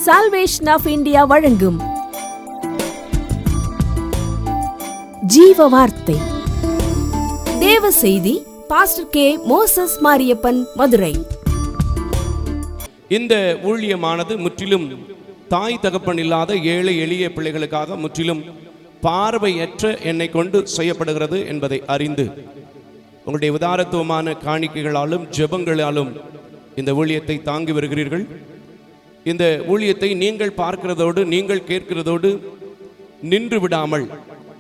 Salvation of India வழங்கும் ஜீவ வார்த்தை தேவ செய்தி. Pastor K. Moses Mariyappan, Madurai. இந்த ஊழியமானது முற்றிலும் தாய் தகப்பன் இல்லாத ஏழை எளிய பிள்ளைகளுக்காக முற்றிலும் பார்வையற்ற என்னை கொண்டு செய்யப்படுகிறது என்பதை அறிந்து உங்களுடைய உதாரத்துவமான காணிக்கைகளாலும் ஜெபங்களாலும் இந்த ஊழியத்தை தாங்கி வருகிறீர்கள். இந்த ஊழியத்தை நீங்கள் பார்க்கிறதோடு நீங்கள் கேட்கிறதோடு நின்று விடாமல்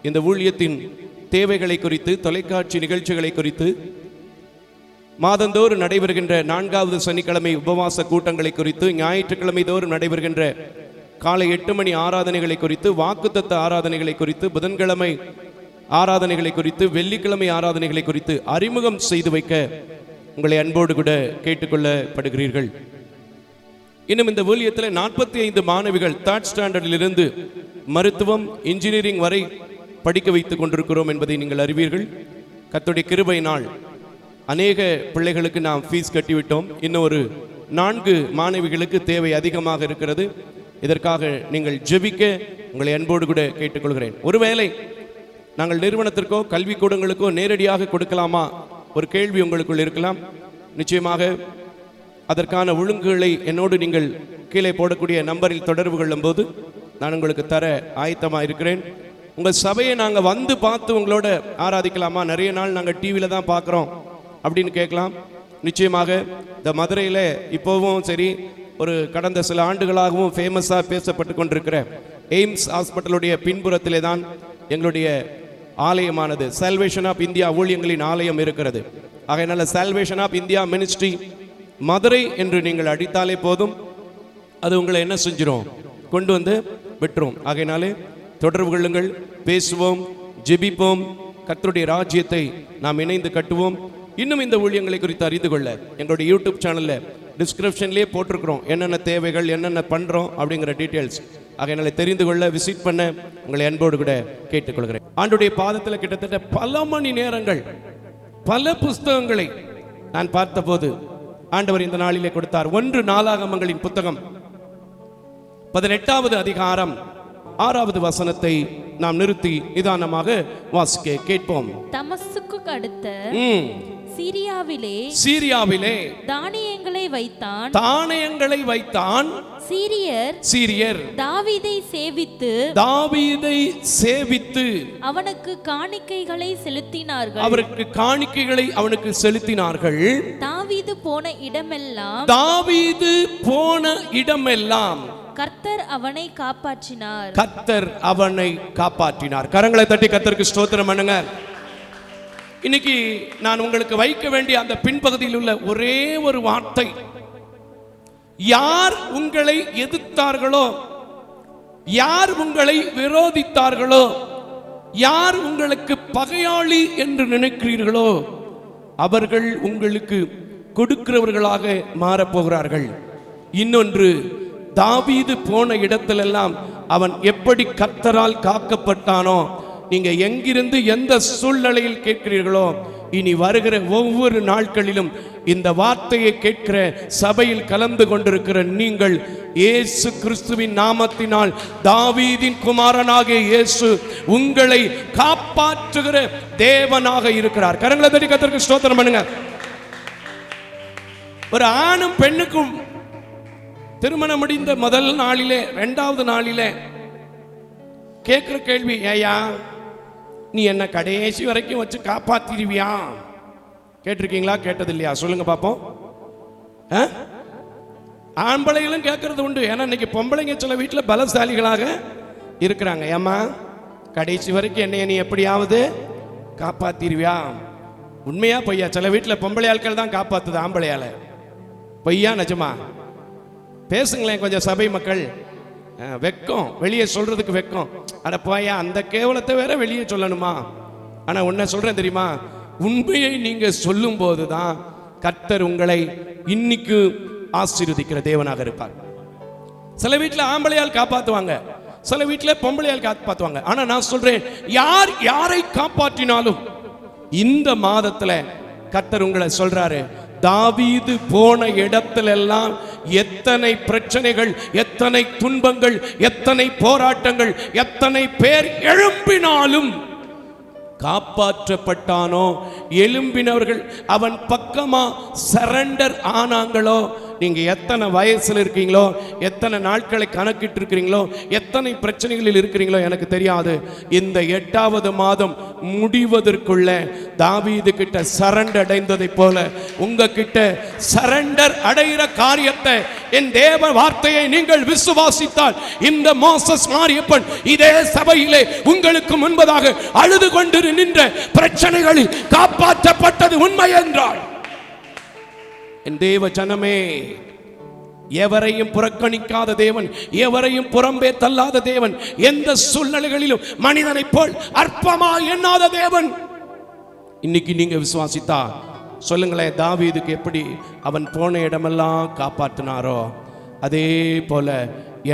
இந்த ஊழியத்தின் தேவைகளை குறித்து, தொலைக்காட்சி நிகழ்ச்சிகளை குறித்து, மாதந்தோறும் நடைபெறுகின்ற 4வது சனிக்கிழமை உபவாச கூட்டங்களை குறித்து, ஞாயிற்றுக்கிழமை தோறும் நடைபெறுகின்ற காலை 8 மணி ஆராதனைகளை குறித்து, வாக்குத்தத்த ஆராதனைகளை குறித்து, புதன்கிழமை ஆராதனைகளை குறித்து, வெள்ளிக்கிழமை ஆராதனைகளை குறித்து அறிமுகம் செய்து வைக்க உங்களை அன்போடு கூட கேட்டுக்கொள்ளப்படுகிறீர்கள். இன்னும் இந்த ஊழியத்தில் 45 மாணவிகள் 3rd ஸ்டாண்டர்டிலிருந்து மருத்துவம், இன்ஜினியரிங் வரை படிக்க வைத்துக் கொண்டிருக்கிறோம் என்பதை நீங்கள் அறிவீர்கள். கர்த்தருடைய கிருபையினால் அநேக பிள்ளைகளுக்கு நாம் ஃபீஸ் கட்டிவிட்டோம். இன்னும் ஒரு 4 மாணவிகளுக்கு தேவை அதிகமாக இருக்கிறது. இதற்காக நீங்கள் ஜெபிக்க உங்களை அன்போடு கூட கேட்டுக்கொள்கிறேன். ஒருவேளை நாங்கள் நிறுவனத்திற்கோ கல்விக்கூடங்களுக்கோ நேரடியாக கொடுக்கலாமா ஒரு கேள்வி உங்களுக்குள் இருக்கலாம். நிச்சயமாக அதற்கான ஒழுங்குகளை என்னோடு நீங்கள் கீழே போடக்கூடிய நம்பரில் தொடர்பு கொள்ளும் போது நான் உங்களுக்கு தர ஆயத்தமாக இருக்கிறேன். உங்கள் சபையை நாங்கள் வந்து பார்த்து உங்களோட ஆராதிக்கலாமா? நிறைய நாள் நாங்கள் டிவியில் தான் பார்க்குறோம் அப்படின்னு கேட்கலாம். நிச்சயமாக இந்த மதுரையில் இப்போவும் சரி, ஒரு கடந்த சில ஆண்டுகளாகவும் ஃபேமஸாக பேசப்பட்டு கொண்டிருக்கிற எய்ம்ஸ் ஹாஸ்பிட்டலுடைய பின்புறத்திலே தான் எங்களுடைய ஆலயமானது சால்வேஷன் ஆஃப் இந்தியா ஊழியங்களின் ஆலயம் இருக்கிறது. ஆகையினால salvation of India ministry Madurai என்று நீங்கள் அடித்தாலே போதும், அது உங்களை என்ன செஞ்சிடும், கொண்டு வந்து விட்டுரும். ஆகையினாலே தொடர்பு கொள்ளுங்கள், பேசுவோம், ஜெபிப்போம், கர்த்தருடைய ராஜ்யத்தை நாம் இணைந்து கட்டுவோம். இன்னும் இந்த ஊழியங்களை குறித்து அறிந்து கொள்ள எங்களுடைய யூடியூப் சேனலில் டிஸ்கிரிப்ஷன்லேயே போட்டிருக்கிறோம் என்னென்ன தேவைகள், என்னென்ன பண்ணுறோம் அப்படிங்கிற டீட்டெயில்ஸ். ஆகையினால தெரிந்து கொள்ள விசிட் பண்ண உங்களை அன்போடு கூட கேட்டுக்கொள்கிறேன். ஆண்டுடைய பாதத்தில் கிட்டத்தட்ட பல மணி நேரங்கள், பல புஸ்தகங்களை நான் பார்த்தபோது ஆண்டவர் இந்த நாளிலே கொடுத்தார். 1 நாளாகமங்களின் புத்தகம் 18வது அதிகாரம் 6வது வசனத்தை நாம் நிறுத்தி நிதானமாக வாசிக்க கேட்போம். தமஸ்குக்கு அடுத்த சீரியாவிலே தானியங்களை வைத்தான். சீரியர் தாவீதை சேவித்து அவனுக்கு காணிக்கைகளை செலுத்தினார்கள். தாவீது போன இடமெல்லாம் கர்த்தர் அவனை காப்பாற்றினார். கரங்களை தட்டி கர்த்தருக்கு ஸ்தோத்திரம் பண்ணுங்க. இன்னைக்கு நான் உங்களுக்கு வைக்க வேண்டிய அந்த பின்பகுதியில் உள்ள ஒரே ஒரு வார்த்தை, யார் உங்களை எதிர்த்தார்களோ, யார் உங்களை விரோதித்தார்களோ, யார் உங்களுக்கு பகையாளி என்று நினைக்கிறீர்களோ அவர்கள் உங்களுக்கு கொடுக்கிறவர்களாக மாறப்போகிறார்கள். இன்னொன்று, தாவீது போன இடத்திலெல்லாம் அவன் எப்படி கர்த்தரால் காக்கப்பட்டானோ, நீங்க எங்கிருந்து எந்த சூழ்நிலையில் கேட்கிறீர்களோ, இனி வருகிற ஒவ்வொரு நாட்களிலும் இந்த வார்த்தையை கேட்கிற சபையில் கலந்து கொண்டிருக்கிற நீங்கள், இயேசு கிறிஸ்துவின் நாமத்தினால் தாவீதின் குமாரனாகிய இயேசு உங்களை காப்பாற்றுகிற தேவனாக இருக்கிறார். கரங்களை தட்டி கர்த்தருக்கு ஸ்தோத்திரம் பண்ணுங்க. ஒரு ஆணும் பெண்ணுக்கும் திருமணம் முடிந்த முதல் நாளிலே, 2வது நாளிலே கேட்கிற கேள்வி, ஏயா நீ என்ன கடைசி வரைக்கும் வச்சு காப்பாத்திருவியா? கேட்டிருக்கீங்களா? கேட்டது இல்லையா? சொல்லுங்க பாப்போம். ஆம்பளைகளும் கேட்கறது உண்டு. ஏன்னா இன்னைக்கு பொம்பளைங்க சில வீட்டில் பலசாலிகளாக இருக்கிறாங்க. ஏமா கடைசி வரைக்கும் என்னைய நீ எப்படியாவது காப்பாத்திருவியா? உண்மையா பொய்யா? சில வீட்டில் பொம்பளை ஆட்கள் தான் காப்பாத்துது ஆம்பளையால. பொய்யா நிஜமா? பேசுங்களேன் கொஞ்சம் சபை மக்கள். வெக்கம், வெளியே சொல்றதுக்கு வெக்கம். அட போயா, அந்த கேவலத்தை வேற வெளியே சொல்லணுமா? ஆனா உன்ன சொல்றேன் தெரியுமா, உண்மையை நீங்க சொல்லும் போதுதான் கர்த்தர் உங்களை இன்னைக்கு ஆசீர்வதிக்கிற தேவனாக இருப்பார். சில வீட்டில் ஆம்பளையால் காப்பாற்றுவாங்க, சில வீட்டில் பொம்பளையால் காப்பாற்றுவாங்க. ஆனா நான் சொல்றேன், யார் யாரை காப்பாற்றினாலும் இந்த மாதத்துல கர்த்தர் உங்களை சொல்றாரு, தாவீது போன இடத்துல எல்லாம் எத்தனை பிரச்சனைகள், எத்தனை துன்பங்கள், எத்தனை போராட்டங்கள், எத்தனை பேர் எழும்பினாலும் காப்பாற்றப்பட்டானோ, எழும்பினவர்கள் அவன் பக்கமா சரண்டர் ஆனாங்களோ. நீங்க எத்தனை வயசுல இருக்கீங்களோ, எத்தனை நாட்களை கணக்கிட்டு இருக்கிறீங்களோ, எத்தனை பிரச்சனைகளில் இருக்கிறீங்களோ எனக்கு தெரியாது. இந்த 8வது மாதம் முடிவதற்குள்ள தாவீது கிட்ட சரண்டர் அடைந்ததை போல உங்க கிட்ட சரண்டர் அடைகிற காரியத்தை என் தேவ வார்த்தையை நீங்கள் விசுவாசித்தால், இந்த மோசஸ் மாரியப்பன் இதே சபையிலே உங்களுக்கு முன்பதாக அழுது கொண்டு நின்ற பிரச்சனைகளில் காப்பாற்றப்பட்டது உண்மை என்றால், என் தேவ ஜனமே, எவரையும் புறக்கணிக்காத தேவன், எவரையும் புறம்பே தள்ளாத தேவன், எந்த சூழ்நிலைகளிலும் மனிதனை போல் அற்பமா எண்ணாத தேவன், இன்னைக்கு நீங்க விசுவாசித்தா சொல்லுங்களேன், தாவீதுக்கு எப்படி அவன் போன இடமெல்லாம் காப்பாற்றினாரோ அதே போல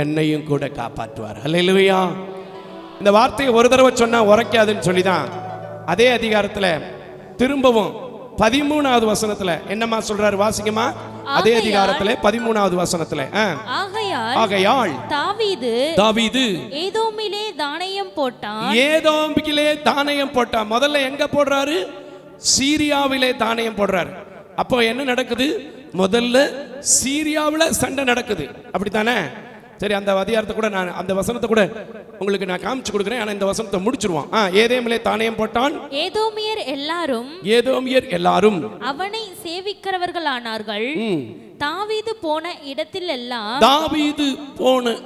என்னையும் கூட காப்பாற்றுவார். அல்லேலூயா. இந்த வார்த்தையை ஒரு தடவை சொன்னா உரைக்காதுன்னு சொல்லிதான் அதே அதிகாரத்துல திரும்பவும் 13வது வசனத்துல என்னமா சொல்றாரு, வாசிங்கம்மா. அதே அதிகாரத்துல 13வது வசனத்துல ஆகையால் தாவீது ஏதோமிலே தானியம் போட்டான். ஏதோமிலே தானியம் போட்டான். முதல்ல எங்க போடுறாரு? சீரியாவிலே தானியம் போடுறாரு. அப்போ என்ன நடக்குது? முதல்ல சீரியாவில் சண்டை நடக்குது, அப்படித்தானே? சரி, அந்த அதிகாரத்தை கூட நான் அந்த வசனத்தை கூட உங்களுக்கு நான் காமிச்சு கொடுக்கிறேன். ஆனா இந்த வசனத்தை முடிச்சிருவோம். ஏதேமிலே தானியம் போட்டான். ஏதோமியர் எல்லாரும் அவனை சேவிக்கிறவர்களானார்கள். தாவீது போன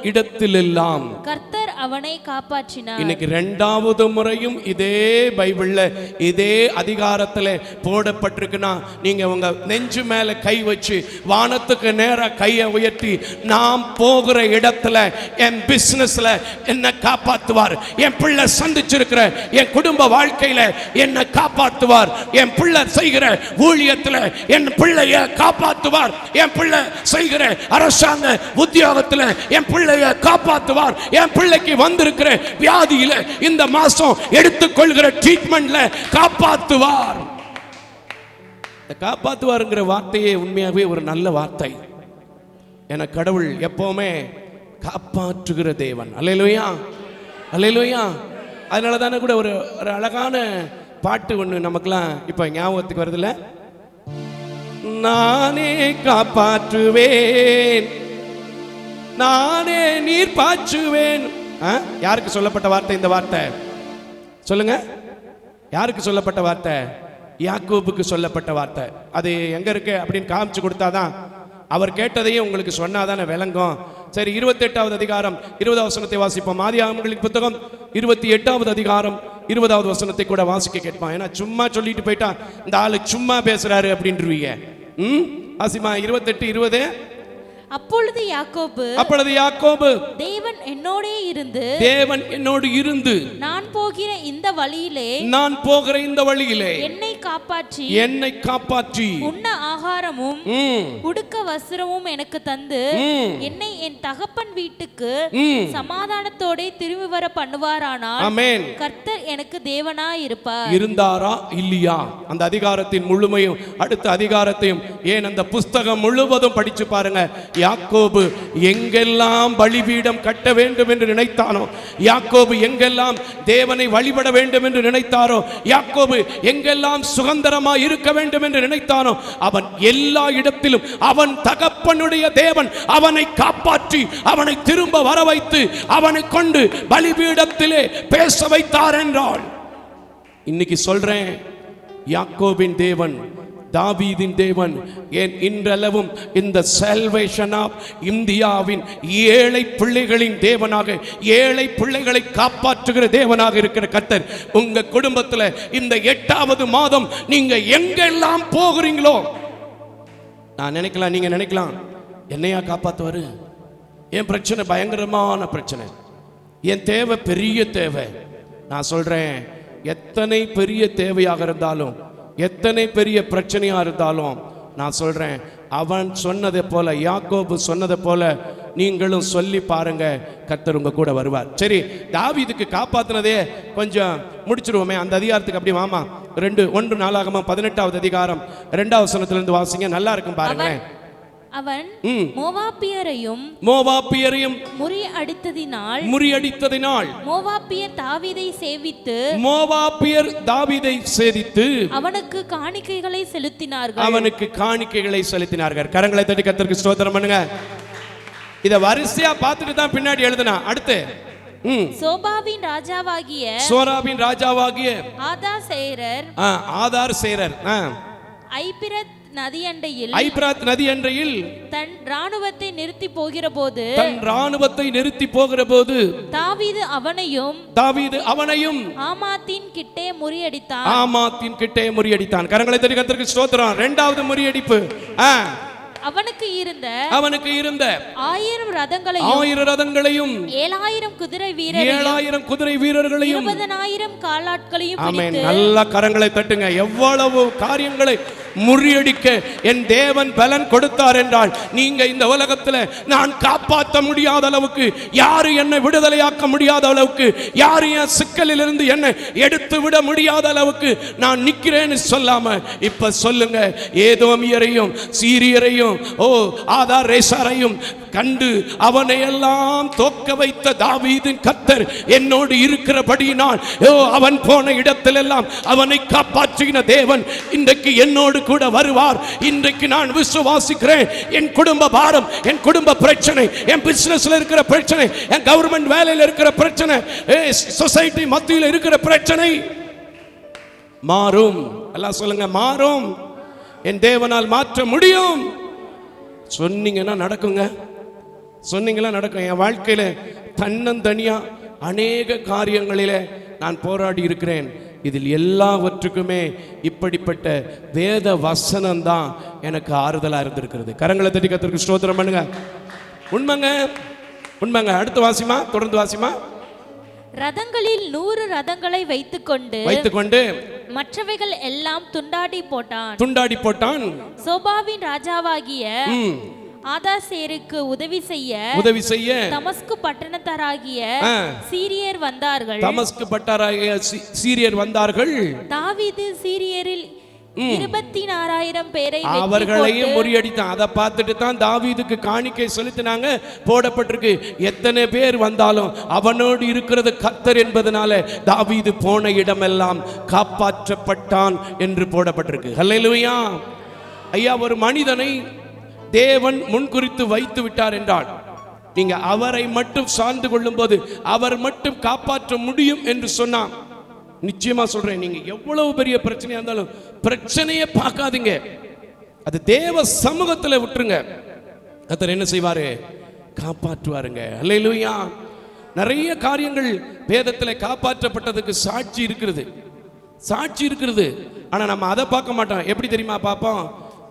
இடத்திலெல்லாம் கர்த்தர் அவனை காப்பாற்றினார். இன்னைக்கு 2வது முறையும் இதே பைபிள்ல இதே அதிகாரத்துல போடப்பட்டிருக்குன்னா, நீங்க உங்க நெஞ்சு மேல கை வச்சு வானத்துக்கு நேரா கையை உயர்த்தி, நாம் போகிற இடத்துல என் பிசினஸ்ல என்ன காப்பாத்துவார், என் பிள்ளை சந்திச்சிருக்கிற என் குடும்ப வாழ்க்கையில என்ன காப்பாத்துவார், என் பிள்ளை செய்கிற ஊழியத்துல என் பிள்ளைய காப்பாத்துவார், என் பிள்ளை செய்கிற அரசாங்க உத்தியோகத்துல என் பிள்ளைய காப்பாத்துவார், என் பிள்ளைக்கு வந்திருக்கிற வியாதியில இந்த மாசம் எடுத்துக்கொள்கிற ட்ரீட்மெண்ட்ல காப்பாத்துவார். காப்பாத்துவாருங்கிற வார்த்தையே உண்மையாகவே ஒரு நல்ல வார்த்தை. என கடவுள் எப்பவுமே காப்பாற்றுகிற தேவன். அல்லேலூயா, அல்லேலூயா. அதனால தானே கூட ஒரு அழகான பாட்டு ஒன்று நமக்குலாம் இப்ப ஞாபகத்துக்கு வருதுல்ல, நானே காப்பாற்றுவேன், நானே நீர் பாய்ச்சுவேன். யாருக்கு சொல்லப்பட்ட வார்த்தை இந்த வார்த்தை? சொல்லுங்க, யாருக்கு சொல்லப்பட்ட வார்த்தை? யாக்கோபுக்கு சொல்லப்பட்ட வார்த்தை. அது எங்க இருக்கு அப்படின்னு காமிச்சு கொடுத்தாதான், அவர் கேட்டதையும் உங்களுக்கு சொன்னாதானே விளங்கும். சரி, 28வது அதிகாரம் 20வது வசனத்தை வாசிப்போம். ஆதியாகமங்களின் புத்தகம் 28வது அதிகாரம் 20வது வசனத்தை கூட வாசிக்க கேட்பான். ஏன்னா சும்மா சொல்லிட்டு போயிட்டா இந்த ஆளு சும்மா பேசுறாரு அப்படின்றீங்க. ஆசிமா 28:20. அப்பொழுது யாக்கோபு தேவன் என்னோடு இருந்து நான் போகிற இந்த வழியிலே என்னை காப்பாற்றி உண்ண ஆகாரமும் உடுக்க வஸ்திரமும் எனக்கு தந்து என்னை என் தகப்பன் வீட்டுக்கு சமாதானத்தோட திரும்பி வர பண்ணுவாரானால் கர்த்தர் எனக்கு தேவனாய் இருப்பார். இருந்தாரா இல்லையா? அந்த அதிகாரத்தின் முழுமையும் அடுத்த அதிகாரத்தையும் ஏன் அந்த புஸ்தகம் முழுவதும் படிச்சு பாருங்க. யாக்கோபு எங்கெல்லாம் பலிபீடம் கட்ட வேண்டும் என்று நினைத்தானோ, யாக்கோபு எங்கெல்லாம் தேவனை வழிபட வேண்டும் என்று நினைத்தாரோ, யாக்கோபு எங்கெல்லாம் சுதந்திரமாய் இருக்க வேண்டும் என்று நினைத்தானோ, அவன் எல்லா இடத்திலும் அவன் தகப்பனுடைய தேவன் அவனை காப்பாற்றி அவனை திரும்ப வர வைத்து அவனை கொண்டு பலிபீடத்திலே பேச வைத்தார் என்றால், இன்னைக்கு சொல்றேன், யாக்கோபின் தேவன், தாவீதின் தேவன், ஏன் இன்றளவும் இந்த சால்வேஷன் ஆஃப் இந்தியாவின் ஏழை பிள்ளைகளின் தேவனாக, ஏழை பிள்ளைகளை காப்பாற்றுகிற தேவனாக இருக்கிற கர்த்தர் உங்க குடும்பத்தில் இந்த 8வது மாதம் நீங்க எங்கெல்லாம் போகிறீங்களோ, நான் நினைக்கலாம், நீங்க நினைக்கலாம், என்னையா காப்பாத்துவாரு? என் பிரச்சனை பயங்கரமான பிரச்சனை, என் தேவை பெரிய தேவை. நான் சொல்றேன், எத்தனை பெரிய தேவையாக இருந்தாலும், எத்தனை பெரிய பிரச்சனையா இருந்தாலும், நான் சொல்றேன், அவன் சொன்னதை போல, யாக்கோபு சொன்னதை போல நீங்களும் சொல்லி பாருங்க, கர்த்தர் உங்க கூட வருவார். சரி, தாவீதுக்கு காப்பாத்தினதே கொஞ்சம் முடிச்சிருவோமே. அந்த அதிகாரத்துக்கு அப்படி வாமா, 1 நாளாகமம் 18வது அதிகாரம் 2வது வசனத்திலிருந்து வாசிங்க, நல்லா இருக்கும் பாருங்க. அவன் மோவாபியரையும் முறியடித்ததினால் மோவாபியர் தாவீதை சேவித்து அவனுக்கு காணிக்கைகளை செலுத்தினார்கள். கரங்களை தட்டி கர்த்தருக்கு ஸ்தோத்திரம் பண்ணுங்க. இத வரிசையா பார்த்துட்டு தான் பின்னாடி எழுதுனா. அடுத்து சோபாவின் ராஜாவாகிய ஆதார் சேரர் ஐபிரத் நதியண்டையில் தன் ராணுவத்தை நிறுத்தி போகிற போது தாவீது அவனையும் ஆமாத்தின் கிட்டே முறியடித்தான். கரங்களை தட்டி கர்த்தருக்கு ஸ்தோத்திரம். இரண்டாவது முறியடிப்பு. அவனுக்கு இருந்த 1000 ரதங்களையும் 7000 குதிரை வீரர்களையும் 20000 காலாட்களையும் பிடித்து. நல்ல கரங்களை தட்டுங்க. எவ்வளவு காரியங்களை முறியடிக்க என் தேவன் பலன் கொடுத்தார் என்றால், நீங்க இந்த உலகத்தில் நான் காப்பாற்ற முடியாத அளவுக்கு, யாரு என்னை விடுதலையாக்க முடியாத அளவுக்கு, யாரு என் சிக்கலில் இருந்து என்னை எடுத்து விட முடியாத அளவுக்கு நான் நிக்கிறேன்னு சொல்லாம இப்ப சொல்லுங்க, ஏதோமியரையும் சீரியரையும் ஆதார் ரேசாரையும் கண்டு அவனை எல்லாம் தோக்க வைத்த தாவீதின் கர்த்தர் என்னோடு இருக்கிறபடியினால், அவன் போன இடத்திலெல்லாம் அவனை காப்பாற்றின தேவன் இன்றைக்கு என்னோடு கூட வருவார். இன்றைக்கு நான் விசுவாசிக்கிறேன். என் குடும்ப பாரம், என் குடும்ப பிரச்சனை, என் பிசினஸ்ல இருக்கிற பிரச்சனை, என் கவர்மெண்ட் வேலையில் இருக்கிற பிரச்சனை, சொசைட்டி மத்தியில் இருக்கிற பிரச்சனை மாறும். எல்லாம் சொல்லுங்க, மாறும். என் தேவனால் மாற்ற முடியும். சொன்னீங்கன்னா நடக்குங்க. சொன்னீங்களா நடக்கும். என் வாழ்க்கையில தன்னந்தனியா அநேக காரியங்களிலே நான் போராடி இருக்கிறேன். இதில் எல்லாவற்றுக்குமே இப்படிப்பட்ட வேத வசனம் தான் எனக்கு ஆறுதலா இருந்திருக்கிறது. கரங்களை தட்டி கர்த்தருக்கு ஸ்தோத்திரம் பண்ணுங்க. உண்மைங்க. அடுத்து வாசிமா, தொடர்ந்து வாசிமா. ரதங்களில் 100 ரதங்களை வைத்துக்கொண்டு மற்றவைகள் எல்லாம் துண்டாடி போட்டான். சோபாவின் ராஜாவாகிய ஆதாசேருக்கு உதவி செய்ய தமஸ்கு பட்டணத்தாராகிய சீரியர் வந்தார்கள். தாவீது சீரியரில் 24000 பேரை அவர்களையும் முறியடித்தான். அதை பார்த்துட்டு தான் தாவீதுக்கு காணிக்கை செலுத்தினாங்க. போடப்பட்டிருக்கு, எத்தனை பேர் வந்தாலும் அவனோடு இருக்கிறது கர்த்தர் என்பதனால தாவீது போன இடமெல்லாம் காப்பாற்றப்பட்டான் என்று போடப்பட்டிருக்கு. ஹல்லேலூயா. ஐயா, ஒரு மனிதனை தேவன் முன்குறித்து வைத்து விட்டார் என்றால், நீங்க அவரை மட்டும் சார்ந்து கொள்ளும் போது அவர் மட்டும் காப்பாற்ற முடியும் என்று சொன்னான். நிச்சயமா சொல்றேன், நீங்க எவ்வளவு பெரிய பிரச்சனையா இருந்தாலும் பிரச்சனையை பார்க்காதீங்க, அது தேவ சமூகத்தில் விட்டுருங்க. கர்த்தர் என்ன செய்வாரு? காப்பாற்றுவாருங்க. அல்லேலூயா. நிறைய காரியங்கள் வேதத்தில் காப்பாற்றப்பட்டதுக்கு சாட்சி இருக்கிறது. ஆனா நம்ம அதை பார்க்க மாட்டோம். எப்படி தெரியுமா பார்ப்போம்?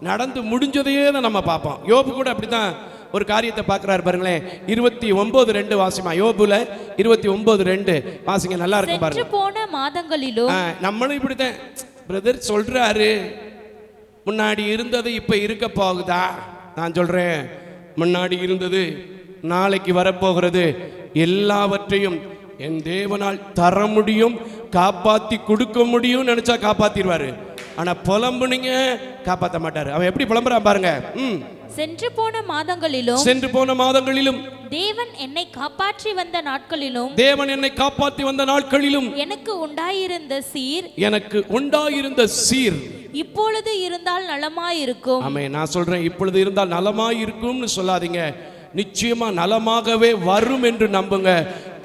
நடந்து முடிஞ்சதையே தான் நம்ம பார்ப்போம். யோபு கூட அப்படித்தான் ஒரு காரியத்தை பார்க்கிறார் பாருங்களேன். 29:2 வாசிமா. யோபுல 29:2 வாசிங்க. நல்லா இருக்கு பாருங்க. போன மாதங்களிலும் நம்மளும் இப்படித்தான் பிரதர் சொல்றாரு, முன்னாடி இருந்தது இப்ப இருக்க போகுதா? நான் சொல்றேன், முன்னாடி இருந்தது நாளைக்கு வரப்போகிறது. எல்லாவற்றையும் என் தேவனால் தர முடியும், காப்பாத்தி கொடுக்க முடியும். நினைச்சா காப்பாத்திடுவாரு. ஆனா புலம்புனீங்க, காப்பாற்ற மாட்டாரு. அவன் எப்படி புலம்புறான் பாருங்க. சென்று போன மாதங்களிலும் தேவன் என்னை காப்பாற்றி வந்த நாட்களிலும் எனக்கு உண்டாயிருந்த சீர் இப்பொழுது இருந்தால் நலமாயிருக்கும். ஆமென். நான் சொல்றேன், இப்பொழுது இருந்தால் நலமாயிருக்கும்னு சொல்லாதீங்க. நிச்சயமா நலமாகவே வரும் என்று நம்புங்க.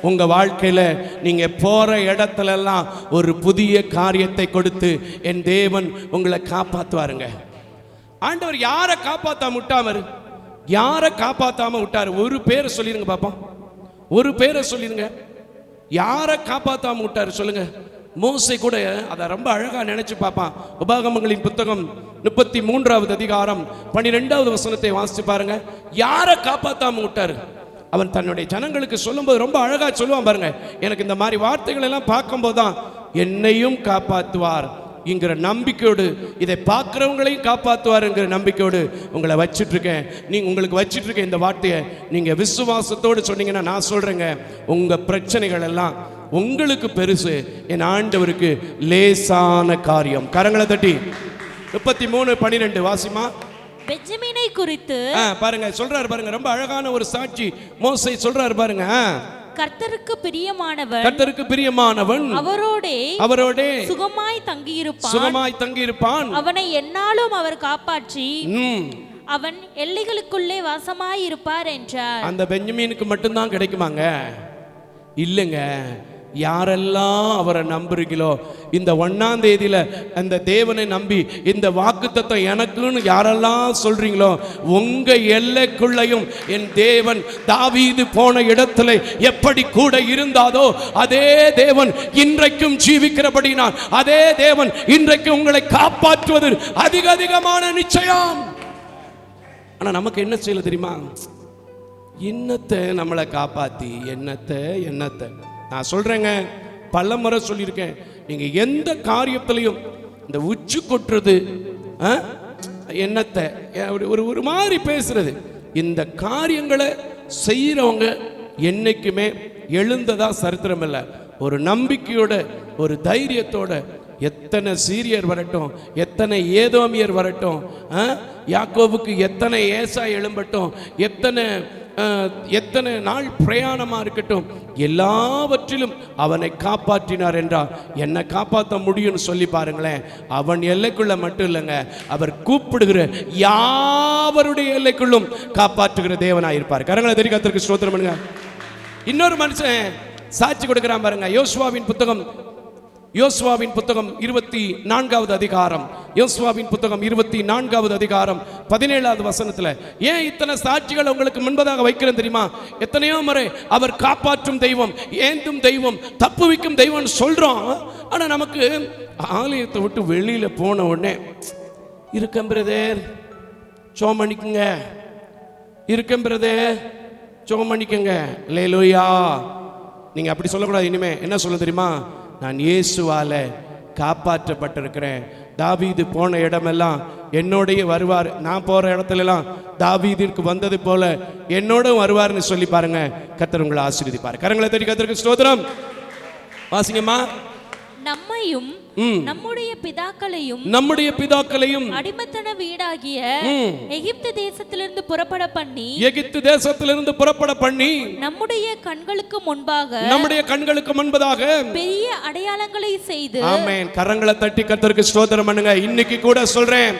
உங்க வாழ்க்கையில நீங்க போற இடத்துல எல்லாம் ஒரு புதிய காரியத்தை கொடுத்து என் தேவன் உங்களை காப்பாத்துவாருங்க. ஆண்டவர் யாரை காப்பாத்தாம விட்டாரு? ஒரு பேரை சொல்லிருங்க பாப்போம். ஒரு பேரை சொல்லிருங்க. யாரை காப்பாத்தாம விட்டாரு சொல்லுங்க. மோசே கூட அதை ரொம்ப அழகா நினைச்சு பார்ப்பான். உபாகமங்களின் புத்தகம் 33வது அதிகாரம் 12வது வசனத்தை வாசிச்சு பாருங்க. யாரை காப்பாத்தாம விட்டாரு? அவன் தன்னுடைய ஜனங்களுக்கு சொல்லும்போது ரொம்ப அழகா சொல்லுவான் பாருங்க. எனக்கு இந்த மாதிரி வார்த்தைகள் எல்லாம் பார்க்கும்போது தான் என்னையும் காப்பாற்றுவார் என்கிற நம்பிக்கையோடு, இதை பார்க்குறவங்களையும் காப்பாற்றுவாருங்கிற நம்பிக்கையோடு உங்களை வச்சுட்டு இருக்கேன். உங்களுக்கு வச்சுட்டு இருக்கேன் இந்த வார்த்தையை நீங்க விசுவாசத்தோடு சொன்னீங்கன்னா, நான் சொல்றேங்க, உங்க பிரச்சனைகள் எல்லாம் உங்களுக்கு பெருசு, என் ஆண்டவருக்கு லேசான காரியம். கரங்களை தட்டி 33:12 வாசிமா. பெஞ்சமினை குறித்து பாருங்க சொல்றாரு பாருங்க, ரொம்ப அழகான ஒரு சாட்சி மோசே சொல்றாரு பாருங்க. கர்த்தருக்கு பிரியமானவன், கர்த்தருக்கு பிரியமானவன் அவரோடே சுகமாய் தங்கியிருப்பான், அவனை எந்நாளும் அவர் காப்பாற்றி அவன் எல்லைகளுக்குள்ளே வாசமாய் இருப்பார் என்றார். அந்த பெஞ்சமினுக்கு மட்டும்தான் கிடைக்குமாங்க? இல்லைங்க, யாரெல்லாம் அவரை நம்புறீங்களோ, இந்த 1ஆம் தேதியில அந்த தேவனை நம்பி இந்த வாக்குத்தத்தம் எனக்குன்னு யாரெல்லாம் சொல்றீங்களோ, உங்க எல்லைக்குள்ளையும் என் தேவன் தாவீது போன இடத்துல எப்படி கூட இருந்தாதோ அதே தேவன் இன்றைக்கும் ஜீவிக்கிறபடினால் அதே தேவன் இன்றைக்கு உங்களை காப்பாற்றுவது அதிகமான நிச்சயம். ஆனா நமக்கு என்ன செய்யல தெரியுமா? என்னத்தை நம்மளை காப்பாத்தி என்னத்தை நான் சொல்றேங்க, பல முறை சொல்லியிருக்கேன், நீங்க எந்த காரியத்திலையும் இந்த உச்சி கொட்டுறது, என்னத்தை ஒரு மாதிரி பேசுறது, இந்த காரியங்களை செய்யறவங்க என்னைக்குமே எழுந்ததா சரித்திரம் இல்லை. ஒரு நம்பிக்கையோட ஒரு தைரியத்தோட, எத்தனை சீரியர் வரட்டும், எத்தனை ஏதோமியர் வரட்டும், யாக்கோபுக்கு எத்தனை ஏசா எழும்பட்டும், எத்தனை நாள் பிரயாணமா இருக்கட்டும், எல்லாவற்றிலும் அவனை காப்பாற்றினார் என்றால் என்னை காப்பாற்ற முடியும்னு சொல்லி பாருங்களேன். அவன் எல்லைக்குள்ள மட்டும் இல்லைங்க, அவர் கூப்பிடுகிற யாவருடைய எல்லைக்குள்ளும் காப்பாற்றுகிற தேவனாயிருப்பார். கரங்களை தெரிவிக்க கர்த்தருக்கு ஸ்தோத்திரம் பண்ணுங்க. இன்னொரு மனுஷன் சாட்சி கொடுக்கிறான் பாருங்க. யோசுவாவின் புத்தகம் 24வது அதிகாரம், யோசுவாவின் புத்தகம் 24வது அதிகாரம் 17வது வசனத்துல, ஏன் இத்தனை சாட்சிகள் உங்களுக்கு முன்பதாக வைக்கிறேன் தெரியுமா? எத்தனையோ முறை அவர் காப்பாற்றும் தெய்வம், ஏந்தும் தெய்வம், தப்புவிக்கும் தெய்வம் சொல்றோம். ஆனா நமக்கு ஆலயத்தை விட்டு வெளியில போன உடனே இருக்கேன் பிரதர் சோமணிக்குங்க, இருக்கேன் பிரதர் சோமணிக்குங்க, லேலூயா. நீங்க அப்படி சொல்லக்கூடாது. இனிமே என்ன சொல்ல தெரியுமா? நான் இயேசுவால காப்பாற்றப்பட்டிருக்கிறேன். தாவீது போன இடமெல்லாம் என்னோடய வருவார், நான் போற இடத்துலலாம் தாவீதிற்கு வந்தது போல என்னோட வருவார்னு சொல்லி பாருங்க. கர்த்தர் உங்களை ஆசீர்வதிப்பார். கரங்களை தட்டி கர்த்தருக்கு ஸ்தோத்திரம். வாசிங்கம்மா. நம்மையும் நம்முடைய பிதாக்களையும் அடிமைத்தன வீடாகிய எகிப்து தேசத்திலிருந்து புறப்பட பண்ணி நம்முடைய கண்களுக்கு முன்பாக பெரிய அடையாளங்களை செய்து. ஆமென். கரங்களை தட்டி கர்த்தருக்கு ஸ்தோத்திரம் பண்ணுங்க. இன்னைக்கு கூட சொல்றேன்,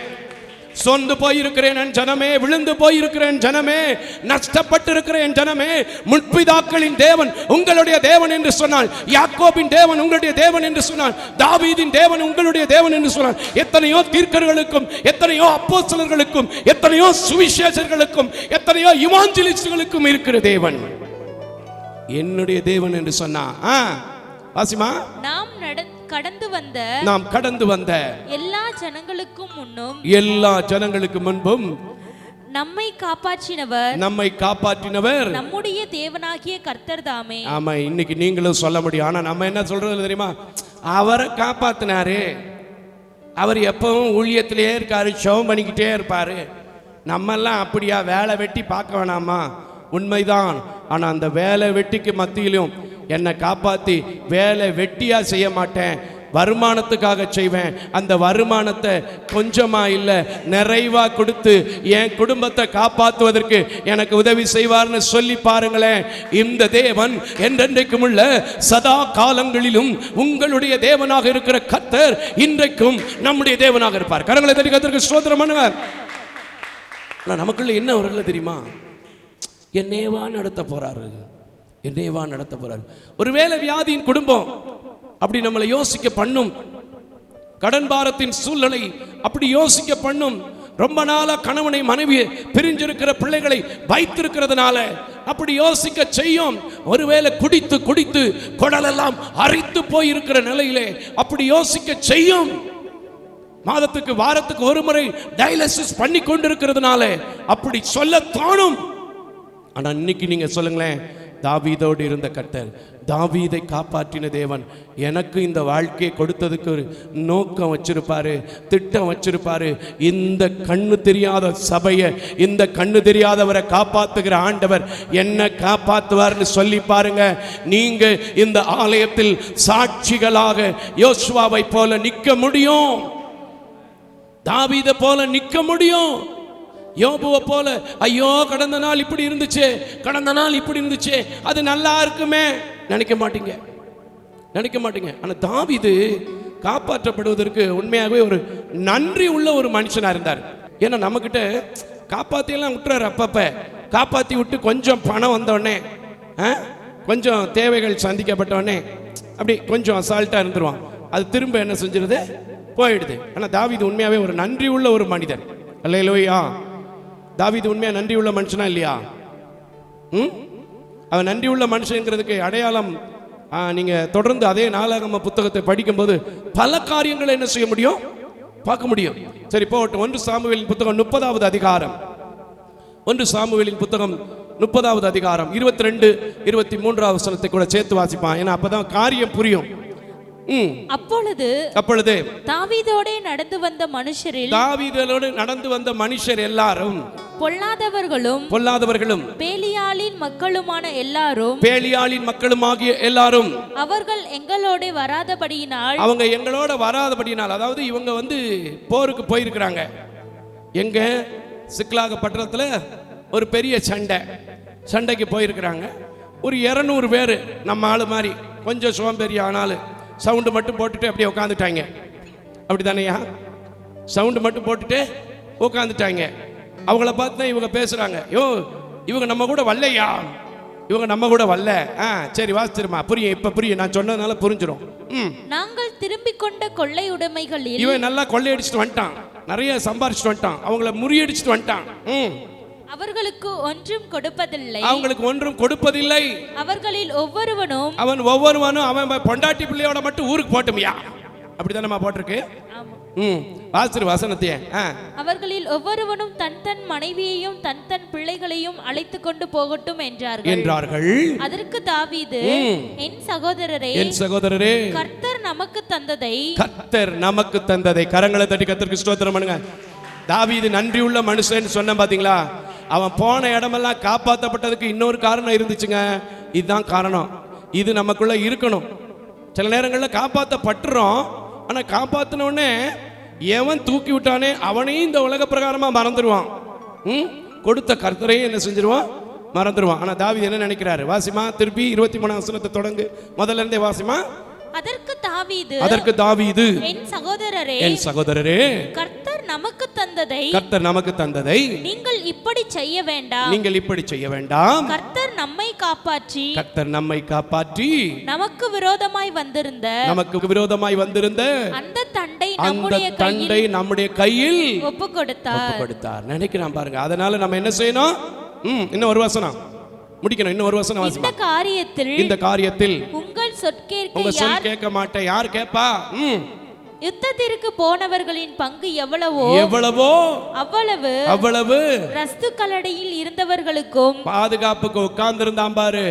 சொந்து போயிருக்கிறேன் என் ஜனமே, விழுந்து போயிருக்கிறேன் ஜனமே, நஷ்டப்பட்டு இருக்கிறேன் ஜனமே, முற்பிதாக்களின் தேவன் உங்களுடைய தேவன் என்று சொன்னால், யாக்கோபின் தேவன் உங்களுடைய தேவன் என்று சொன்னால், தாவீதின் தேவன் உங்களுடைய தேவன் என்று சொன்னால், எத்தனையோ தீர்க்கர்களுக்கும், எத்தனையோ அப்போஸ்தலர்களுக்கும், எத்தனையோ சுவிசேஷர்களுக்கும், எத்தனையோ இவாஞ்சலிஸ்டுகளுக்கும் இருக்கிற தேவன் என்னுடைய தேவன் என்று சொன்னா, வாசிமா, நாம் கடந்து வந்த எல்லா ஜனங்களுக்கு முன்பும் நம்மை காப்பாற்றினவர் நம்முடைய தேவனாகிய கர்த்தர் தாமே. ஆமா, இன்னைக்கு நீங்களும் சொல்ல முடியும். ஆனா நம்ம என்ன சொல்றது தெரியுமா? அவரை காப்பாத்தினாரு, அவர் எப்பவும் ஊழியத்திலேயே இருக்காரு, ஷோம் பண்ணிக்கிட்டே இருப்பாரு. நம்ம எல்லாம் அப்படியா? வேலை வெட்டி பார்க்க வேணாமா? உண்மைதான். ஆனா அந்த வேலை வெட்டிக்கு மத்தியிலும் என்னை காப்பாத்தி வேலை வெட்டியா செய்ய மாட்டேன், வருமானத்துக்காக செய்வேன். அந்த வருமானத்தை கொஞ்சமா இல்லை நிறைவா கொடுத்து என் குடும்பத்தை காப்பாற்றுவதற்கு எனக்கு உதவி செய்வார்னு சொல்லி பாருங்களேன். இந்த தேவன் என்றென்றைக்கும் உள்ள சதா காலங்களிலும் உங்களுடைய தேவனாக இருக்கிற கர்த்தர் இன்றைக்கும் நம்முடைய தேவனாக இருப்பார். கரங்களை தட்டி கர்த்தருக்கு ஸ்தோத்திரம் பண்ணுங்க. நமக்குள்ள என்ன வரல தெரியுமா? என்னேவா நடத்த போறாரு. ஒருவேளை வியாதியின் குடும்பம் அப்படி நம்மளை யோசிக்க பண்ணும், கடன் பாரத்தின் சூழ்நிலை அப்படி யோசிக்க பண்ணும், ரொம்ப நாளா கணவனை மனைவியை பிரிஞ்சிருக்கிற பிள்ளைகளை வைத்திருக்கிறதுனால அப்படி யோசிக்க செய்யும். ஒருவேளை குடித்து குடித்து குடலெல்லாம் அரித்து போயிருக்கிற நிலையிலே அப்படி யோசிக்க செய்யும். மாதத்துக்கு வாரத்துக்கு ஒரு முறை டயாலிசிஸ் பண்ணி கொண்டிருக்கிறதுனால அப்படி சொல்ல தோணும். ஆனா இன்னைக்கு நீங்க சொல்லுங்களேன், தாவீதோடு இருந்த கர்த்தர், தாவீதை காப்பாற்றின தேவன் எனக்கு இந்த வாழ்க்கையை கொடுத்ததுக்கு ஒரு நோக்கம் வச்சிருப்பாரு, திட்டம் வச்சிருப்பாரு. இந்த கண்ணு தெரியாத சபையை, இந்த கண்ணு தெரியாதவரை காப்பாத்துகிற ஆண்டவர் என்ன காப்பாத்துவார்னு சொல்லி பாருங்க. நீங்க இந்த ஆலயத்தில் சாட்சிகளாக யோசுவாவை போல நிற்க முடியும், தாவீதை போல நிற்க முடியும். யோபுவை போல ஐயோ கடந்த நாள் இப்படி இருந்துச்சு, கடந்த நாள் இப்படி இருந்துச்சு, அது நல்லா இருக்குமே நினைக்க மாட்டீங்க, நினைக்க மாட்டீங்க. ஆனால் தாவீது காப்பாற்றப்படுவதற்கு உண்மையாகவே ஒரு நன்றி உள்ள ஒரு மனுஷனாக இருந்தார். ஏன்னா நம்மக்கிட்ட காப்பாற்றியெல்லாம் விட்டுறாரு. அப்பப்போ காப்பாற்றி விட்டு கொஞ்சம் பணம் வந்தோடனே, கொஞ்சம் தேவைகள் சந்திக்கப்பட்டோடனே அப்படி கொஞ்சம் அசால்ட்டாக இருந்துருவான். அது திரும்ப என்ன செஞ்சிருது, போயிடுது. ஆனால் தாவீது உண்மையாகவே ஒரு நன்றி உள்ள ஒரு மனிதன். அல்லேலூயா. தாவீது உண்மையாக நன்றி உள்ள மனுஷனா இல்லையா? அவன் நன்றி உள்ள மனுஷங்கிறதுக்கு அடையாளம் நீங்கள் தொடர்ந்து அதே நாளாகம புத்தகத்தை படிக்கும்போது பல காரியங்களை என்ன செய்ய முடியும், பார்க்க முடியும். சரி போகட்டும். 1 சாமுவேலின் புத்தகம் 30வது அதிகாரம், 1 சாமுவேலின் புத்தகம் 30வது அதிகாரம் 22, 23 வசனத்தை கூட சேர்த்து வாசிப்பான். ஏன்னா அப்பதான் காரியம் புரியும். அப்பொழுது தாவீதோடே நடந்து வந்த மனுஷர் எல்லாரும் பொல்லாதவர்களும் பேலியாளின் மக்களுமாகிய எல்லாரும் அவர்கள் எங்களோட வராதபடியினால், அதாவது இவங்க போருக்கு போயிருக்கிறாங்க. எங்க சிக்லாக பட்டணத்துல ஒரு பெரிய சண்டைக்கு போயிருக்கிறாங்க. ஒரு 200 பேர் நம்ம ஆளு மாதிரி கொஞ்சம் சோம்பேறி ஆனாலும் சவுண்டு மட்டும் போட்டுட்டு அப்படியே உட்காந்துட்டாங்க. அப்படி தானேயா? சவுண்டு மட்டும் போட்டுட்டு உட்காந்துட்டாங்க. அவங்கள பார்த்து தான் இவங்க பேசுறாங்க, யோ இவங்க நம்ம கூட வரலையா, இவங்க நம்ம கூட வரல. சரி வாசிச்சிருமா, புரியும், இப்ப புரியும், நான் சொன்னதுனால புரிஞ்சிடும். நாங்கள் திரும்பி கொண்ட கொள்ளை உடைமைகளில் இவன் நல்லா கொள்ளையடிச்சிட்டு வந்துட்டான், நிறைய சம்பாரிச்சிட்டு வந்துட்டான், அவங்கள முறியடிச்சிட்டு வந்துட்டான். அவர்களுக்கு ஒன்றும் கொடுப்பதில்லை. அவர்களில் ஒவ்வொருவனும் அவன் பொண்டாட்டி பிள்ளையோட மட்டும் ஊருக்கு போட்டுமியா, அப்படிதானே போட்டிருக்கு. வசனத்தையே அவர்களில் ஒவ்வொருவனும் தன் மனைவியையும் தன் பிள்ளைகளையும் அழைத்து கொண்டு போகட்டும் என்றார்கள். அதற்கு தாவீது, என் சகோதரரே கர்த்தர் நமக்கு தந்ததை கரங்களை தட்டி கர்த்தருக்கு ஸ்தோத்திரம் பண்ணுங்க. தாவீது நன்றி உள்ள மனுஷன் சொன்ன பாத்தீங்களா? அவன் போன இடமெல்லாம் காப்பாற்றப்பட்டதுக்கு இன்னொரு காரணம் இருந்துச்சுங்க. இதுதான் காரணம். இது நமக்குள்ள இருக்கணும். சில நேரங்களில் காப்பாற்றப்பட்டுறோம், ஆனா காப்பாத்தின உடனே எவன் தூக்கி விட்டானே அவனையும் இந்த உலக பிரகாரமா மறந்துடுவான். கொடுத்த கர்த்தரையும் என்ன செஞ்சிருவான், மறந்துடுவான். ஆனா தாவீது என்ன நினைக்கிறாரு? வாசிமா, திருப்பி 23 வசனத்தை தொடங்கு, முதல்ல இருந்தே வாசிமா. அதற்கு தாவீது, என் சகோதரரே கர்த்தர் நமக்கு தந்ததை நீங்கள் இப்படி செய்ய வேண்டாம். கர்த்தர் நம்மை காப்பாற்றி நமக்கு விரோதமாய் வந்திருந்த அந்த தண்டை நம்முடைய கையில் ஒப்பு கொடுத்தார். நினைக்கிறான் பாருங்க. அதனால நம்ம என்ன செய்யணும்? இன்னும் ஒரு வசனம் முடிக்கணும், இன்னும் ஒரு வசனம் வாசிப்போம். இந்த காரியத்தில் உங்கள் சொல் கேட்க மாட்டேன். யார் கேட்பா? யுத்தத்திற்கு போனவர்களின் பங்கு எவ்வளவோ அவ்வளவு ரஸ்து கல்லடையில் இருந்தவர்களுக்கும் பாதுகாப்புக்கு உட்கார்ந்து இருந்தான் பாரு,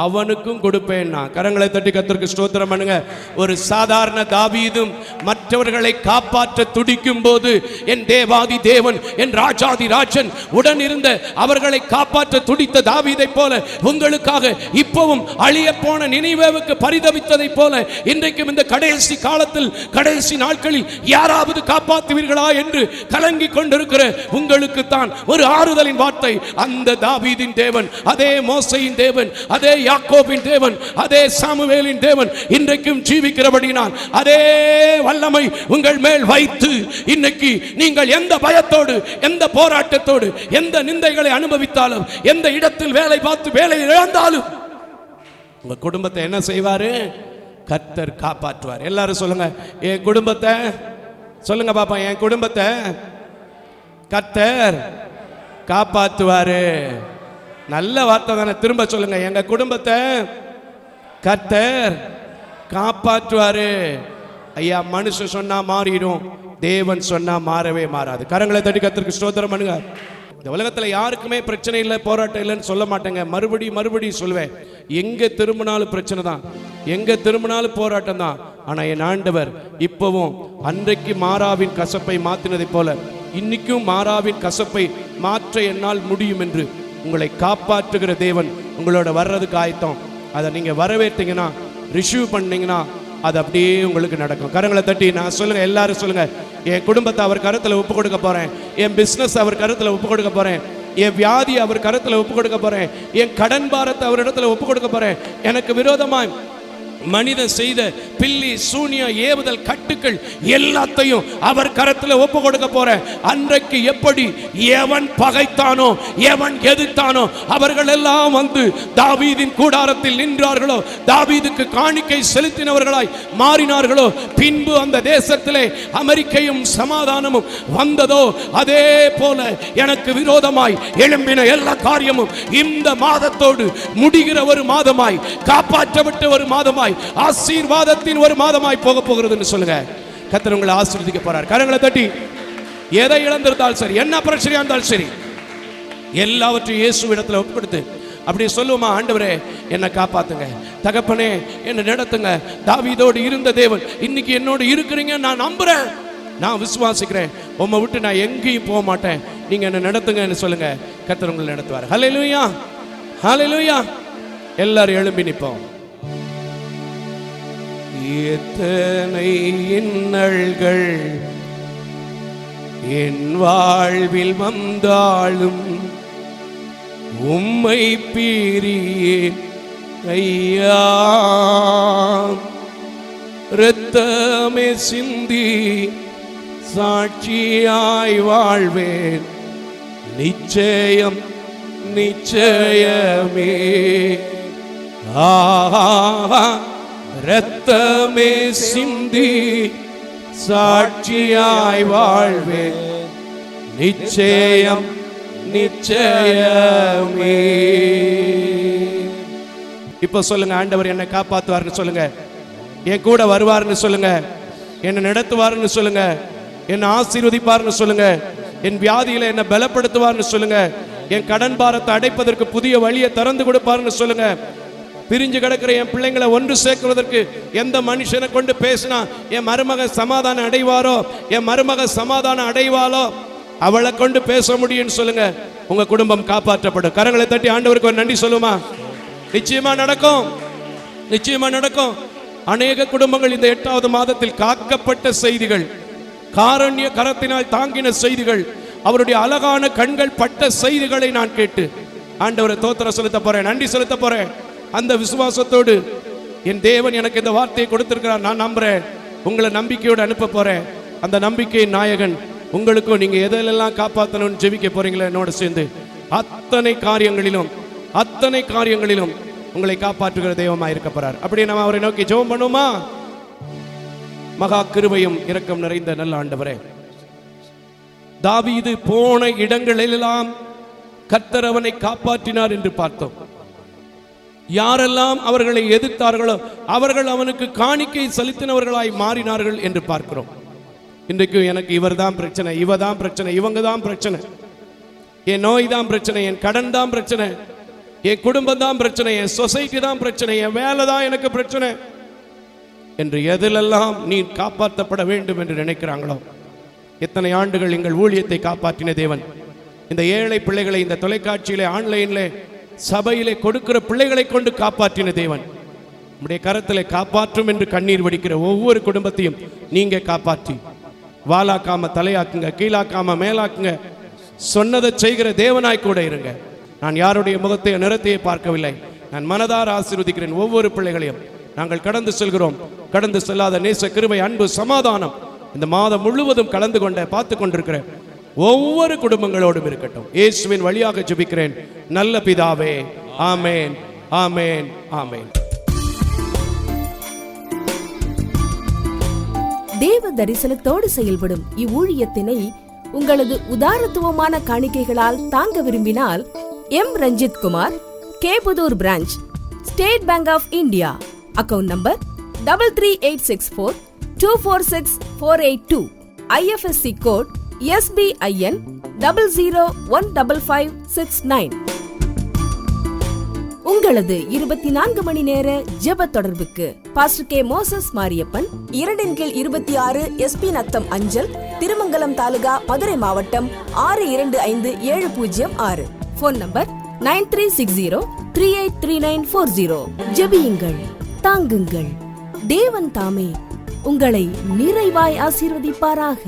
அவனுக்கும் கொடுப்பேன். கரங்களை தட்டி கர்த்தருக்கு ஸ்தோத்திரம் பண்ணுங்க. ஒரு சாதாரண தாவீதும் மற்றவர்களை காப்பாற்ற துடிக்கும் போது என் தேவாதி தேவன், என் ராஜாதி ராஜன் உடன் இருந்த அவர்களை காப்பாற்ற துடித்த தாவீதை போல உங்களுக்காக இப்பவும் அழிய போன நினிவேவுக்கு பரிதவித்ததை போல இன்றைக்கும் இந்த கடைசி காலத்தில், கடைசி நாட்களில் யாராவது காப்பாற்றுவீர்களா என்று கலங்கி கொண்டிருக்கிற உங்களுக்கு தான் ஒரு ஆறுதலின் வார்த்தை. அந்த தாவீதின் தேவன், அதே மோசேயின் தேவன், அதே யாக்கோபின் தேவன், அதே சாமுவேலின் தேவன் இன்றைக்கும் ஜீவிக்கிறபடினால் அதே வல்லமை உங்கள் மேல் வைத்து இன்னைக்கு நீங்கள் எந்த பயத்தோடு, எந்த போராட்டத்தோடு, எந்த நிந்தைகளை அனுபவித்தாலும், எந்த இடத்தில் வேலை பார்த்து வேலை இழந்தாலும் உங்க குடும்பத்தை என்ன செய்வாரு? கர்த்தர் காப்பாற்றுவார். எல்லாரும் சொல்லுங்க, என் குடும்பத்தை சொல்லுங்க பாப்பா, என் குடும்பத்தை கர்த்தர் காப்பாற்றுவாரு. நல்ல வார்த்தை தானே? திரும்ப சொல்லுங்க, எங்க குடும்பத்தை கர்த்தர் காப்பாற்றுவாரு. ஐயா, மனுஷன் சொன்னா மாறிடும், தேவன் சொன்னா மாறவே மாறாது. கரங்களை தட்டி கர்த்தருக்கு ஸ்தோத்திரம் பண்ணுங்க. இந்த உலகத்தில் யாருக்குமே பிரச்சனை இல்லை, போராட்டம் இல்லைன்னு சொல்ல மாட்டேங்க. மறுபடியும் சொல்லுவேன், எங்கே திரும்பினாலும் பிரச்சனை தான், எங்கே திரும்பினாலும் போராட்டம் தான். ஆனால் என் ஆண்டவர் இப்போவும் அன்றைக்கு மாறாவின் கசப்பை மாற்றினதை போல இன்னைக்கும் மாறாவின் கசப்பை மாற்ற என்னால் முடியும் என்று உங்களை காப்பாற்றுகிற தேவன் உங்களோட வர்றதுக்கு ஆயத்தம். அதை நீங்கள் வரவேற்றீங்கன்னா, ரிசீவ் பண்ணீங்கன்னா அது அப்படியே உங்களுக்கு நடக்கும். கரங்களை தட்டி நான் சொல்லுங்க, எல்லாரும் சொல்லுங்க, என் குடும்பத்தை அவர் கருத்துல ஒப்பு கொடுக்க போறேன், என் பிசினஸ் அவர் கருத்துல ஒப்பு கொடுக்க போறேன், என் வியாதி அவர் கருத்துல ஒப்பு கொடுக்க போறேன், என் கடன் பாரத்தை அவர் இடத்துல ஒப்பு கொடுக்க போறேன், எனக்கு விரோதமாய் மனிதன் செய்த பில்லி சூனிய ஏவுதல் கட்டுக்கள் எல்லாத்தையும் அவர் கரத்துல ஒப்பு கொடுக்க போற. அன்றைக்கு எப்படி எவன் பகைத்தானோ எவன் எதிர்த்தானோ அவர்கள் எல்லாம் வந்து தாவீதின் கூடாரத்தில் நின்றார்களோ, தாவீதுக்கு காணிக்கை செலுத்தினவர்களாய் மாறினார்களோ, பின்பு அந்த தேசத்திலே அமெரிக்கையும் சமாதானமும் வந்ததோ, அதே போல எனக்கு விரோதமாய் எழும்பின எல்லா காரியமும் இந்த மாதத்தோடு முடிகிற ஒரு மாதமாய், காப்பாற்றப்பட்ட ஒரு மாதமாய், ஆசீர்வாதத்தின் ஒரு மாதமாய் போக போகிறதுன்னு சொல்லுங்க. கர்த்தர் உங்களை ஆசீர்வதிக்க போறார். கரங்களை தட்டி எதை இழந்திருந்தாலும் சரி, என்ன பிரச்சனையா இருந்தாலும் சரி, எல்லாவற்றையும் இயேசுவிடத்தில் ஒப்புக்கொடுத்து அப்படி சொல்லுவோமா, ஆண்டவரே என்னை காப்பாத்துங்க, தகப்பனே என்னை நடத்துங்க, தாவீதோடு இருந்த தேவன் இன்னைக்கு என்னோடு இருக்கிறீங்க, நான் நம்புறேன், நான் விசுவாசிக்கிறேன், உம்மை விட்டு நான் எங்கேயும் போக மாட்டேன், நீங்க என்ன நடத்துங்கன்னு சொல்லுங்க. கர்த்தர் உங்களை நடத்துவார். ஹல்லேலூயா, ஹல்லேலூயா. எல்லாரும் எழும்பி நிற்போம். எத்தனை இன்னல்கள் என் வாழ்வில் வந்தாலும் உம்மை பிரியேன் ஐயா, இரத்தமே சிந்தி சாட்சியாய் வாழ்வேன், நிச்சயம் நிச்சயமே. இரத்தமே சிந்தி சாட்சியாய் வாழ்வேன், நிச்சயம் நிச்சயமே. இப்ப சொல்லுங்க, ஆண்டவர் என்னை காப்பாத்துவார்னு சொல்லுங்க, என் கூட வருவார்னு சொல்லுங்க, என்னை நடத்துவார்னு சொல்லுங்க, என்னை ஆசீர்வதிப்பார்னு சொல்லுங்க, என் வியாதியில என்னை பலப்படுத்துவார்னு சொல்லுங்க, என் கடன் பாரத்தை அடைப்பதற்கு புதிய வழியை திறந்து கொடுப்பார்னு சொல்லுங்க. பிரிஞ்சு கிடக்கிற என் பிள்ளைங்களை ஒன்று சேர்க்கிறதற்கு எந்த மனுஷனை கொண்டு பேசினா என் மருமக சமாதானம் அடைவாரோ, என் மருமக சமாதானம் அடைவாளோ, அவளை கொண்டு பேச முடியும்னு சொல்லுங்க. உங்க குடும்பம் காப்பாற்றப்படும். கரங்களை தட்டி ஆண்டவருக்கு ஒரு நன்றி சொல்லுமா. நிச்சயமா நடக்கும், நிச்சயமா நடக்கும். அநேக குடும்பங்கள் இந்த 8வது மாதத்தில் காக்கப்பட்ட செய்திகள், காரண்ய கரத்தினால் தாங்கின செய்திகள், அவருடைய அழகான கண்கள் பட்ட செய்திகளை நான் கேட்டு ஆண்டவரை தோத்திரம் செலுத்த போறேன், நன்றி செலுத்த போறேன். அந்த விசுவாசத்தோடு என் தேவன் எனக்கு இந்த வார்த்தையை கொடுத்திருக்கிறார், நான் நம்புறேன், உங்களை நம்பிக்கையோடு அனுப்ப போறேன். அந்த நம்பிக்கையின் நாயகன் உங்களுக்கும் நீங்க எதெல்லாம் காப்பாற்றணும்னு ஜெபிக்க போறீங்களா என்னோட சேர்ந்து, அத்தனை காரியங்களிலும் உங்களை காப்பாற்றுகிற தெய்வமாக இருக்க போறார். அப்படியே நம்ம அவரை நோக்கி ஜெபம் பண்ணுவோமா. மகா கிருபையும் இரக்கம் நிறைந்த நல்ல ஆண்டவரே, தாவீது போன இடங்களெல்லாம் கர்த்தர் அவனை காப்பாற்றினார் என்று பார்த்தோம். யாரெல்லாம் அவர்களை எதிர்த்தார்களோ அவர்கள் அவனுக்கு காணிக்கை செலுத்தினவர்களாய் மாறினார்கள் என்று பார்க்கிறோம். இன்றைக்கு எனக்கு இவர் தான் பிரச்சனை, இவ தான் பிரச்சனை, இவங்க தான் பிரச்சனை, என் நோய் தான் பிரச்சனை, என் கடன் தான் பிரச்சனை, என் குடும்பம் தான் பிரச்சனை, என் சொசைட்டி தான் பிரச்சனை, என் வேலை தான் எனக்கு பிரச்சனை என்று எதிலெல்லாம் நீ காப்பாற்றப்பட வேண்டும் என்று நினைக்கிறாங்களோ, எத்தனை ஆண்டுகள் எங்கள் ஊழியத்தை காப்பாற்றின தேவன், இந்த ஏழை பிள்ளைகளை இந்த தொலைக்காட்சியிலே ஆன்லைனிலே சபையிலே கொடுக்கிற பிள்ளைகளை கொண்டு காப்பாற்றின தேவன், உம்முடைய கரத்திலே காப்பாற்றும் என்று கண்ணீர் வடிக்கிற ஒவ்வொரு குடும்பத்தையும் நீங்க காப்பாற்றி வாலாக்காம தலையாக்குங்க, கீழாக்காம மேலாக்குங்க, சொன்னதை செய்கிற தேவனாய் கூட இருங்க. நான் யாருடைய முகத்தையோ நிறத்தையே பார்க்கவில்லை, நான் மனதார ஆசீர்வதிக்கிறேன் ஒவ்வொரு பிள்ளைகளையும். நாங்கள் கடந்து செல்கிறோம், கடந்து செல்லாத நேச கிருபை அன்பு சமாதானம் இந்த மாதம் முழுவதும் கலந்து கொண்ட பார்த்து கொண்டிருக்கிற ஒவ்வொரு குடும்பங்களோடும் இருக்கட்டும். இயேசுவின் வழியாக ஜெபிக்கிறேன் நல்ல பிதாவே, ஆமேன், ஆமேன், ஆமேன். தேவ தரிசனத்தோடு செயல்படும் இவ்வூழியத்தினை உங்களது உதாரத்துவமான காணிக்கைகளால் தாங்க விரும்பினால் M Ranjith Kumar, Kepudur branch, state bank of India, account number 33864 246482, IFSC code SBIN 00155569. உங்களது 24 மணி நேர ஜெப தொடர்புக்கு pastor K Moses Mariappan, 2/26 SP Natham அஞ்சல், திருமங்கலம் தாலுகா, மதுரை மாவட்டம் 625706. Phone number 9360383940. ஜெபியுங்கள், தாங்குங்கள், தேவன் தாமே உங்களை நிறைவாய் ஆசீர்வதிப்பாராக.